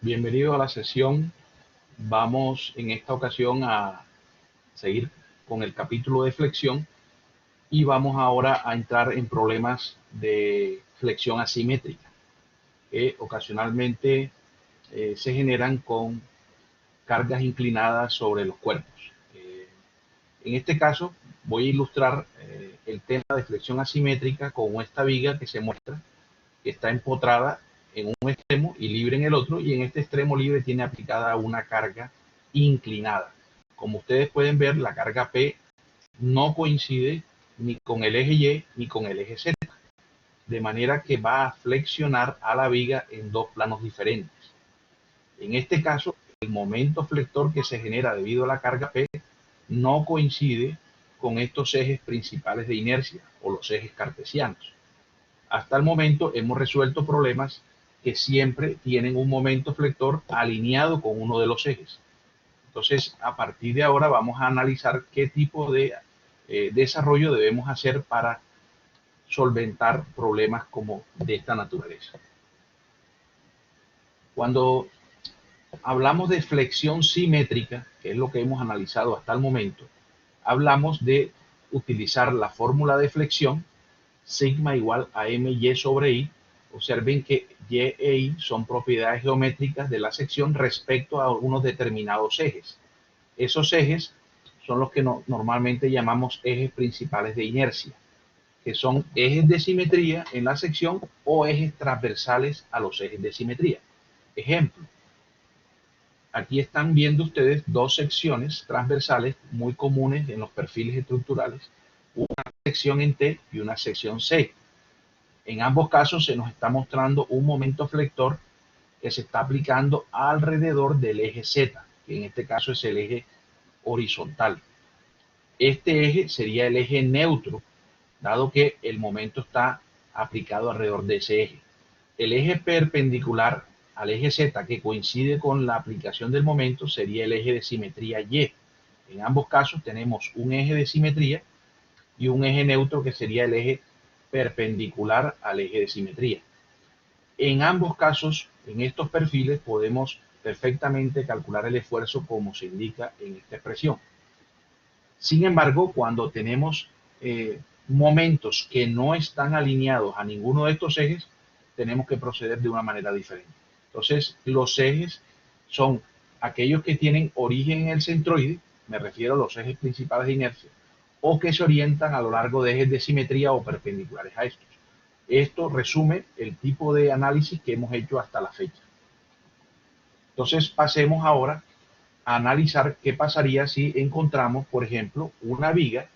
Bienvenido a la sesión. Vamos en esta ocasión a seguir con el capítulo de flexión y vamos ahora a entrar en problemas de flexión asimétrica que ocasionalmente se generan con cargas inclinadas sobre los cuerpos. En este caso voy a ilustrar el tema de flexión asimétrica con esta viga que se muestra que está empotrada en un extremo y libre en el otro, y en este extremo libre tiene aplicada una carga inclinada. Como ustedes pueden ver, la carga P no coincide ni con el eje Y ni con el eje Z, de manera que va a flexionar a la viga en dos planos diferentes. En este caso, el momento flector que se genera debido a la carga P no coincide con estos ejes principales de inercia o los ejes cartesianos. Hasta el momento hemos resuelto problemas que siempre tienen un momento flector alineado con uno de los ejes. Entonces, a partir de ahora vamos a analizar qué tipo de desarrollo debemos hacer para solventar problemas como de esta naturaleza. Cuando hablamos de flexión simétrica, que es lo que hemos analizado hasta el momento, hablamos de utilizar la fórmula de flexión sigma igual a my sobre i. Observen que y e i son propiedades geométricas de la sección respecto a unos determinados ejes. Esos ejes son los que normalmente llamamos ejes principales de inercia, que son ejes de simetría en la sección o ejes transversales a los ejes de simetría. Ejemplo, aquí están viendo ustedes dos secciones transversales muy comunes en los perfiles estructurales, una sección en T y una sección C. En ambos casos se nos está mostrando un momento flector que se está aplicando alrededor del eje Z, que en este caso es el eje horizontal. Este eje sería el eje neutro, dado que el momento está aplicado alrededor de ese eje. El eje perpendicular al eje Z, que coincide con la aplicación del momento, sería el eje de simetría Y. En ambos casos tenemos un eje de simetría y un eje neutro que sería el eje perpendicular al eje de simetría. En ambos casos, en estos perfiles, podemos perfectamente calcular el esfuerzo como se indica en esta expresión. Sin embargo, cuando tenemos momentos que no están alineados a ninguno de estos ejes, tenemos que proceder de una manera diferente. Entonces, los ejes son aquellos que tienen origen en el centroide, me refiero a los ejes principales de inercia, o que se orientan a lo largo de ejes de simetría o perpendiculares a estos. Esto resume el tipo de análisis que hemos hecho hasta la fecha. Entonces pasemos ahora a analizar qué pasaría si encontramos, por ejemplo, una viga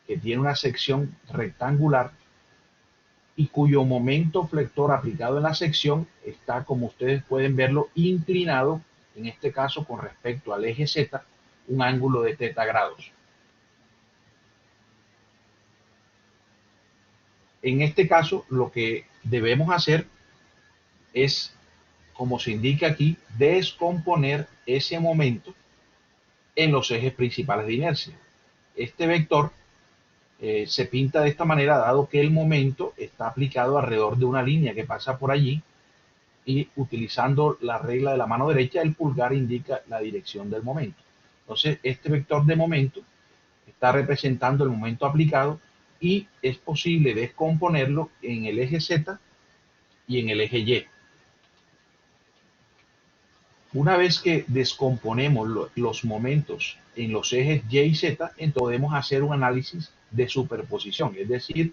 que tiene una sección rectangular y cuyo momento flector aplicado en la sección está, como ustedes pueden verlo, inclinado, en este caso con respecto al eje Z, un ángulo de θ grados. En este caso, lo que debemos hacer es, como se indica aquí, descomponer ese momento en los ejes principales de inercia. Este vector se pinta de esta manera, dado que el momento está aplicado alrededor de una línea que pasa por allí, y utilizando la regla de la mano derecha, el pulgar indica la dirección del momento. Entonces, este vector de momento está representando el momento aplicado y es posible descomponerlo en el eje Z y en el eje Y. Una vez que descomponemos los momentos en los ejes Y y Z, entonces podemos hacer un análisis de superposición, es decir,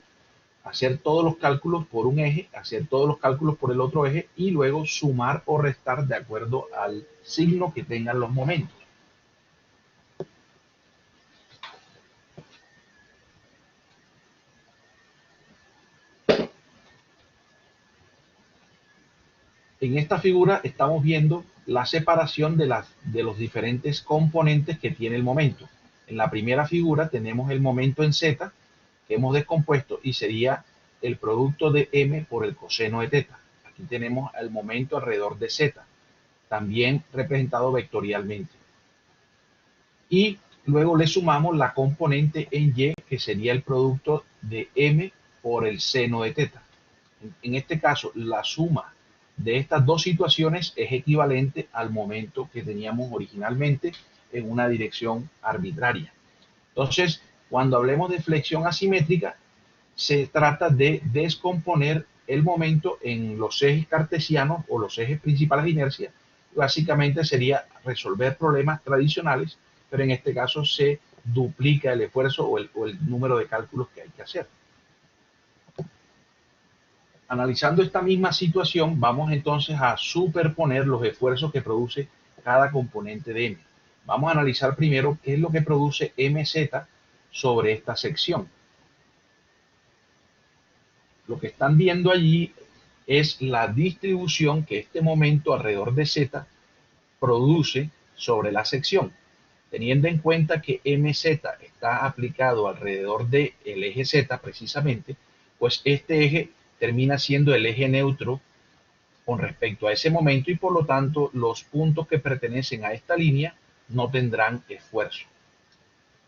hacer todos los cálculos por un eje, hacer todos los cálculos por el otro eje y luego sumar o restar de acuerdo al signo que tengan los momentos. En esta figura estamos viendo la separación de los diferentes componentes que tiene el momento. En la primera figura tenemos el momento en Z que hemos descompuesto y sería el producto de m por el coseno de θ. Aquí tenemos el momento alrededor de Z, también representado vectorialmente. Y luego le sumamos la componente en Y, que sería el producto de m por el seno de θ. En este caso, la suma de estas dos situaciones es equivalente al momento que teníamos originalmente en una dirección arbitraria. Entonces, cuando hablemos de flexión asimétrica, se trata de descomponer el momento en los ejes cartesianos o los ejes principales de inercia. Básicamente sería resolver problemas tradicionales, pero en este caso se duplica el esfuerzo o el número de cálculos que hay que hacer. Analizando esta misma situación, vamos entonces a superponer los esfuerzos que produce cada componente de M. Vamos a analizar primero qué es lo que produce MZ sobre esta sección. Lo que están viendo allí es la distribución que este momento alrededor de Z produce sobre la sección. Teniendo en cuenta que MZ está aplicado alrededor del eje Z precisamente, pues este eje termina siendo el eje neutro con respecto a ese momento y por lo tanto los puntos que pertenecen a esta línea no tendrán esfuerzo.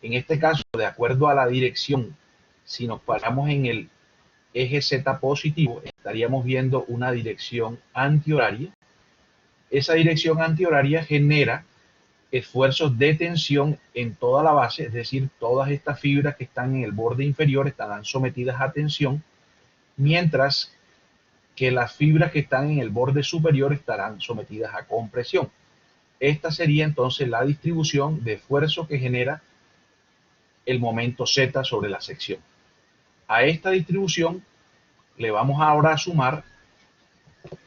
En este caso, de acuerdo a la dirección, si nos paramos en el eje Z positivo, estaríamos viendo una dirección antihoraria. Esa dirección antihoraria genera esfuerzos de tensión en toda la base, es decir, todas estas fibras que están en el borde inferior estarán sometidas a tensión, mientras que las fibras que están en el borde superior estarán sometidas a compresión. Esta sería entonces la distribución de esfuerzo que genera el momento Z sobre la sección. A esta distribución le vamos ahora a sumar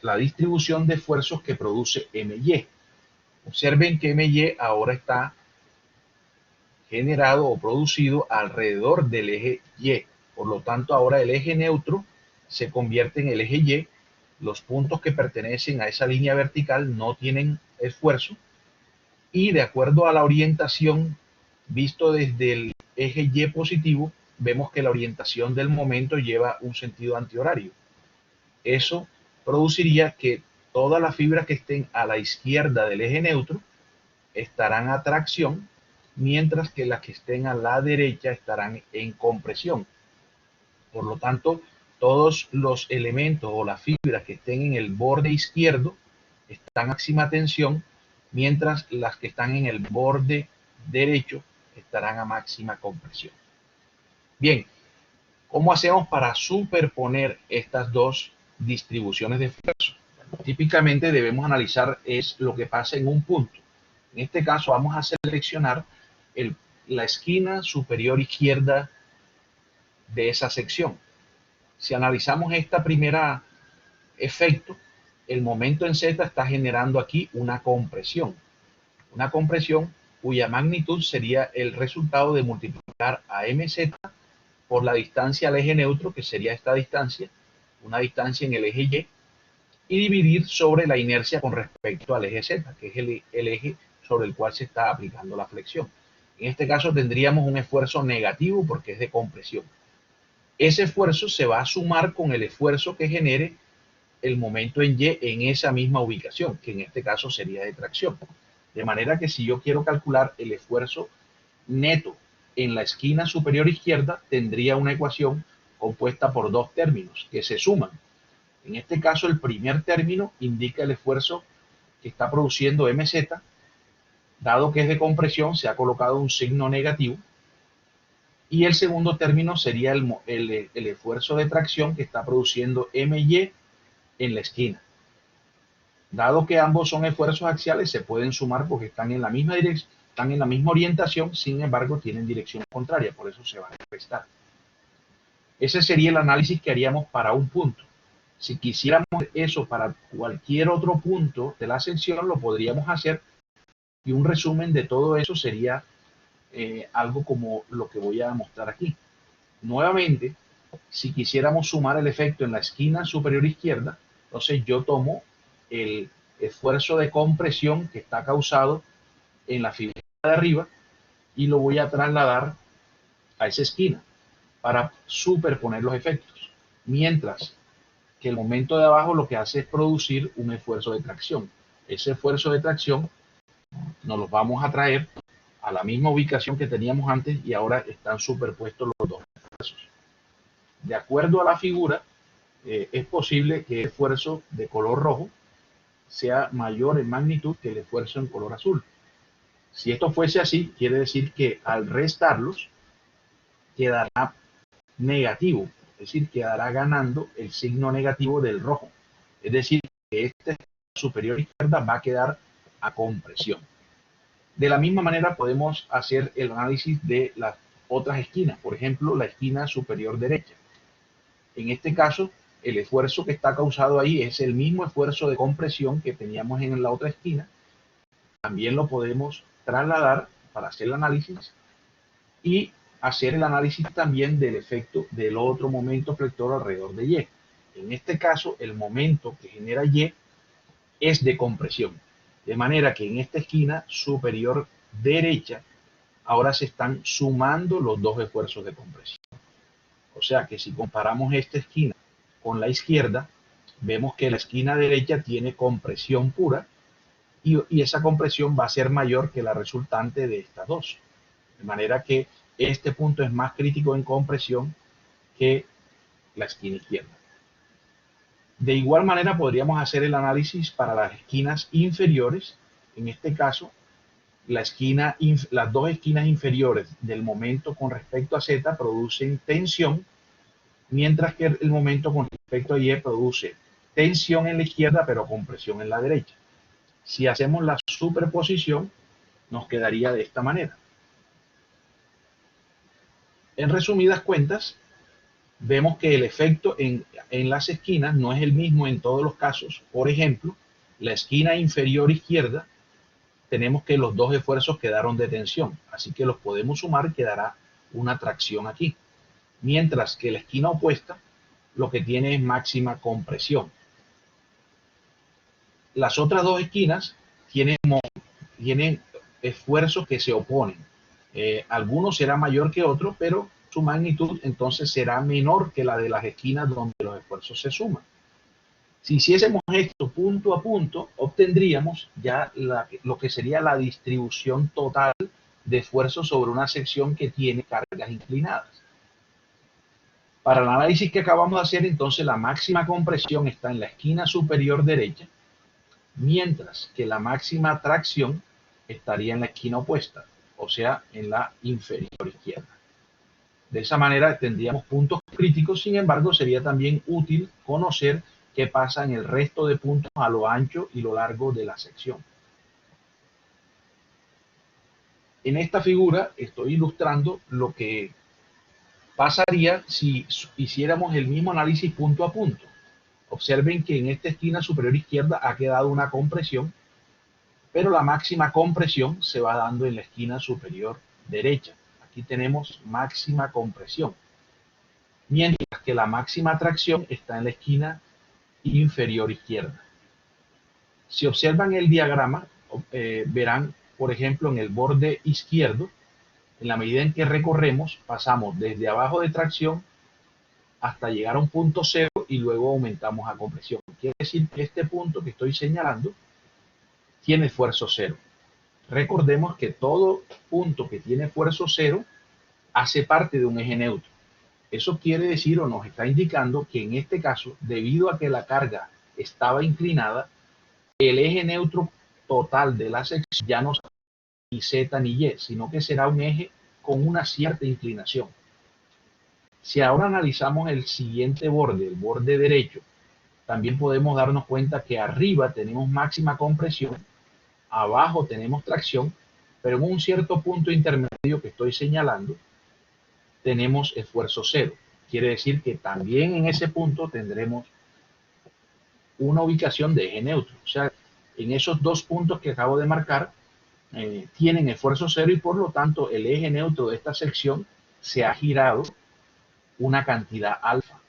la distribución de esfuerzos que produce MY. Observen que MY ahora está generado o producido alrededor del eje Y. Por lo tanto, ahora el eje neutro se convierte en el eje Y. Los puntos que pertenecen a esa línea vertical no tienen esfuerzo. Y de acuerdo a la orientación visto desde el eje Y positivo, vemos que la orientación del momento lleva un sentido antihorario. Eso produciría que todas las fibras que estén a la izquierda del eje neutro estarán a tracción, mientras que las que estén a la derecha estarán en compresión. Por lo tanto, todos los elementos o las fibras que estén en el borde izquierdo están a máxima tensión, mientras las que están en el borde derecho estarán a máxima compresión. Bien, ¿cómo hacemos para superponer estas dos distribuciones de esfuerzo? Típicamente debemos analizar es lo que pasa en un punto. En este caso vamos a seleccionar la esquina superior izquierda de esa sección. Si analizamos esta primera efecto, el momento en Z está generando aquí una compresión cuya magnitud sería el resultado de multiplicar a MZ por la distancia al eje neutro, que sería esta distancia, una distancia en el eje Y, y dividir sobre la inercia con respecto al eje Z, que es el eje sobre el cual se está aplicando la flexión. En este caso tendríamos un esfuerzo negativo porque es de compresión. Ese esfuerzo se va a sumar con el esfuerzo que genere el momento en Y en esa misma ubicación, que en este caso sería de tracción. De manera que si yo quiero calcular el esfuerzo neto en la esquina superior izquierda, tendría una ecuación compuesta por dos términos que se suman. En este caso, el primer término indica el esfuerzo que está produciendo MZ. Dado que es de compresión, se ha colocado un signo negativo. Y el segundo término sería el esfuerzo de tracción que está produciendo MY en la esquina. Dado que ambos son esfuerzos axiales, se pueden sumar porque están en la misma dirección, están en la misma orientación, sin embargo tienen dirección contraria, por eso se van a restar. Ese sería el análisis que haríamos para un punto. Si quisiéramos eso para cualquier otro punto de la sección, lo podríamos hacer, y un resumen de todo eso sería algo como lo que voy a mostrar aquí. Nuevamente, si quisiéramos sumar el efecto en la esquina superior izquierda, entonces yo tomo el esfuerzo de compresión que está causado en la fibra de arriba y lo voy a trasladar a esa esquina para superponer los efectos. Mientras que el momento de abajo lo que hace es producir un esfuerzo de tracción. Ese esfuerzo de tracción nos lo vamos a traer a la misma ubicación que teníamos antes y ahora están superpuestos los dos esfuerzos. De acuerdo a la figura, es posible que el esfuerzo de color rojo sea mayor en magnitud que el esfuerzo en color azul. Si esto fuese así, quiere decir que al restarlos quedará negativo, es decir, quedará ganando el signo negativo del rojo. Es decir, que esta superior izquierda va a quedar a compresión. De la misma manera podemos hacer el análisis de las otras esquinas, por ejemplo, la esquina superior derecha. En este caso, el esfuerzo que está causado ahí es el mismo esfuerzo de compresión que teníamos en la otra esquina. También lo podemos trasladar para hacer el análisis y hacer el análisis también del efecto del otro momento flector alrededor de Y. En este caso, el momento que genera Y es de compresión. De manera que en esta esquina superior derecha, ahora se están sumando los dos esfuerzos de compresión. O sea que si comparamos esta esquina con la izquierda, vemos que la esquina derecha tiene compresión pura y esa compresión va a ser mayor que la resultante de estas dos. De manera que este punto es más crítico en compresión que la esquina izquierda. De igual manera podríamos hacer el análisis para las esquinas inferiores. En este caso, las dos esquinas inferiores del momento con respecto a Z producen tensión, mientras que el momento con respecto a Y produce tensión en la izquierda pero compresión en la derecha. Si hacemos la superposición, nos quedaría de esta manera. En resumidas cuentas, vemos que el efecto en las esquinas no es el mismo en todos los casos. Por ejemplo, la esquina inferior izquierda, tenemos que los dos esfuerzos quedaron de tensión, así que los podemos sumar y quedará una tracción aquí. Mientras que la esquina opuesta lo que tiene es máxima compresión. Las otras dos esquinas tienen esfuerzos que se oponen. Algunos será mayor que otros, pero su magnitud entonces será menor que la de las esquinas donde los esfuerzos se suman. Si hiciésemos esto punto a punto, obtendríamos ya lo que sería la distribución total de esfuerzo sobre una sección que tiene cargas inclinadas. Para el análisis que acabamos de hacer, entonces la máxima compresión está en la esquina superior derecha, mientras que la máxima tracción estaría en la esquina opuesta, o sea, en la inferior izquierda. De esa manera tendríamos puntos críticos, sin embargo, sería también útil conocer qué pasa en el resto de puntos a lo ancho y lo largo de la sección. En esta figura estoy ilustrando lo que pasaría si hiciéramos el mismo análisis punto a punto. Observen que en esta esquina superior izquierda ha quedado una compresión, pero la máxima compresión se va dando en la esquina superior derecha. Aquí tenemos máxima compresión, mientras que la máxima tracción está en la esquina inferior izquierda. Si observan el diagrama, verán, por ejemplo, en el borde izquierdo, en la medida en que recorremos, pasamos desde abajo de tracción hasta llegar a un punto cero y luego aumentamos a compresión. Quiere decir que este punto que estoy señalando tiene esfuerzo cero. Recordemos que todo punto que tiene esfuerzo cero hace parte de un eje neutro. Eso quiere decir o nos está indicando que en este caso, debido a que la carga estaba inclinada, el eje neutro total de la sección ya no será ni Z ni Y, sino que será un eje con una cierta inclinación. Si ahora analizamos el siguiente borde, el borde derecho, también podemos darnos cuenta que arriba tenemos máxima compresión, abajo tenemos tracción, pero en un cierto punto intermedio que estoy señalando, tenemos esfuerzo cero. Quiere decir que también en ese punto tendremos una ubicación de eje neutro. O sea, en esos dos puntos que acabo de marcar, tienen esfuerzo cero y por lo tanto el eje neutro de esta sección se ha girado una cantidad alfa.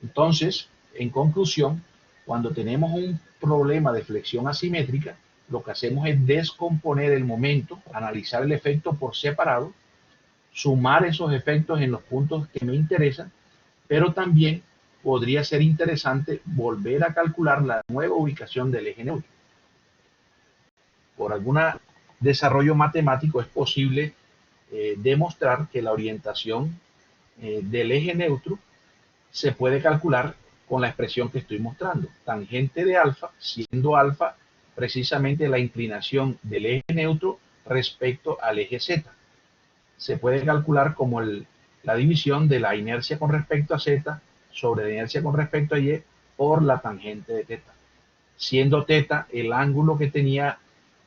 Entonces, en conclusión, cuando tenemos un problema de flexión asimétrica, lo que hacemos es descomponer el momento, analizar el efecto por separado, sumar esos efectos en los puntos que me interesan, pero también podría ser interesante volver a calcular la nueva ubicación del eje neutro. Por algún desarrollo matemático es posible demostrar que la orientación del eje neutro se puede calcular con la expresión que estoy mostrando. Tangente de alfa, siendo alfa precisamente la inclinación del eje neutro respecto al eje z. Se puede calcular como la división de la inercia con respecto a z sobre la inercia con respecto a y por la tangente de θ, siendo θ el ángulo que tenía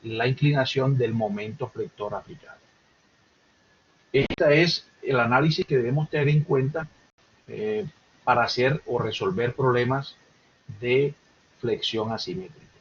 la inclinación del momento flector aplicado. Este es el análisis que debemos tener en cuenta para hacer o resolver problemas de flexión asimétrica.